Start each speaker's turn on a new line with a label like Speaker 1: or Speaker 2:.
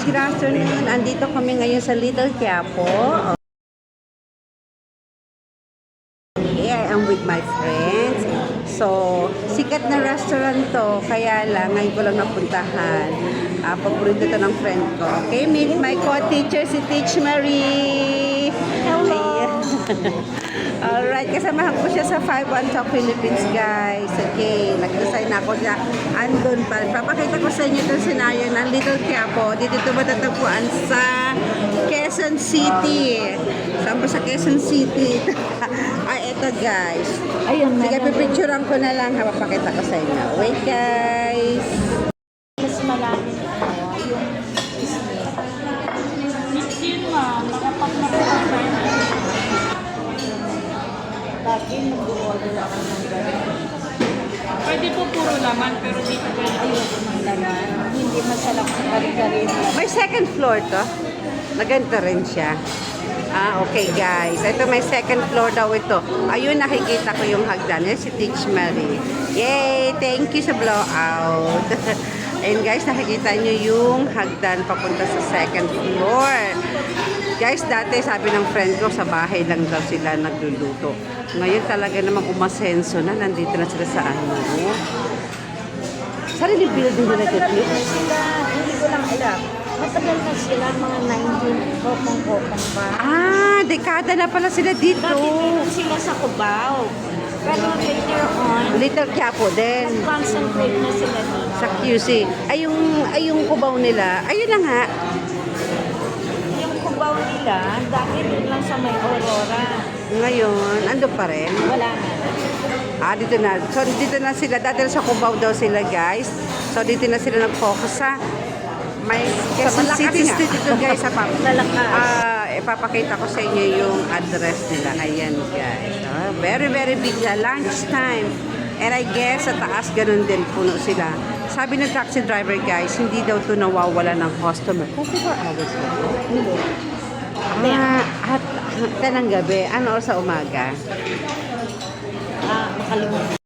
Speaker 1: good afternoon. Andito kami ngayon sa Little Quiapo. Okay, I am with my friends. So, sikat na restaurant to, kaya lang, ngayon ko lang napuntahan. Paborito to ng friend ko. Okay, meet my co-teacher, si Teach Marie.
Speaker 2: Hello!
Speaker 1: Alright, kasamahan ko siya sa 5-1 Talk Philippines, guys. Okay, nag-design ako na andun pa. Papakita ko sa inyo itong scenario ng Little Quiapo. Dito ito matatagpuan sa Quezon City. Saan ba sa Quezon City? Ay, eto guys.
Speaker 2: Ayun,
Speaker 1: Sige, pipicturean ko na lang. Papakita ko sa inyo. Wait, guys.
Speaker 2: mas malalim ito, yung Disney.
Speaker 3: Yun ma, makapag nakapag
Speaker 2: Dati nag-order ako ng gano'n.
Speaker 3: Pwede po puro laman, pero dito pwede.
Speaker 2: Ayoko ng laman. Hindi masarap ang kari-kari.
Speaker 1: May second floor to. Naganda rin siya. Okay guys. Ito may second floor daw ito. Ayun, nakikita ko yung hagdan. Yan si Teach Marie. Yay! Thank you sa blowout. Ayun guys, nakikita nyo yung hagdan papunta sa second floor. Guys, dati sabi ng friend ko, sa bahay lang daw sila nagluluto. Ngayon talaga namang umasenso na. Nandito na sila sa ano. Sarili building nila dito.
Speaker 2: Sila, hindi ko lang alam. Matagal na sila, mga 19, kopong-kopong ba?
Speaker 1: Dekada na pala sila dito.
Speaker 2: Dati meron sila sa Cubao. Pero later on,
Speaker 1: Little Quiapo din.
Speaker 2: concentrate na sila dito.
Speaker 1: Sa QC. Ay, yung kubaw nila. Ayun na nga.
Speaker 2: Yung Cubao nila, dati doon lang sa may Aurora.
Speaker 1: Ngayon, ando pa rin.
Speaker 2: Wala na.
Speaker 1: Dito na. So, dito na sila. Dati sa Cubao daw sila, guys. So, dito na sila nag-focus sa may Quezon City Street ito, guys. Sa
Speaker 2: Malakas.
Speaker 1: Ipapakita ko sa inyo yung address nila. Ayan, guys. Very, very big na lunch time. And I guess sa taas, ganun din puno sila. Sabi ng taxi driver, guys, hindi daw to nawawala ng customer. 24 hours ba?
Speaker 2: Hindi.
Speaker 1: At 10 ng gabi. Ano sa umaga?
Speaker 2: Makalimutan.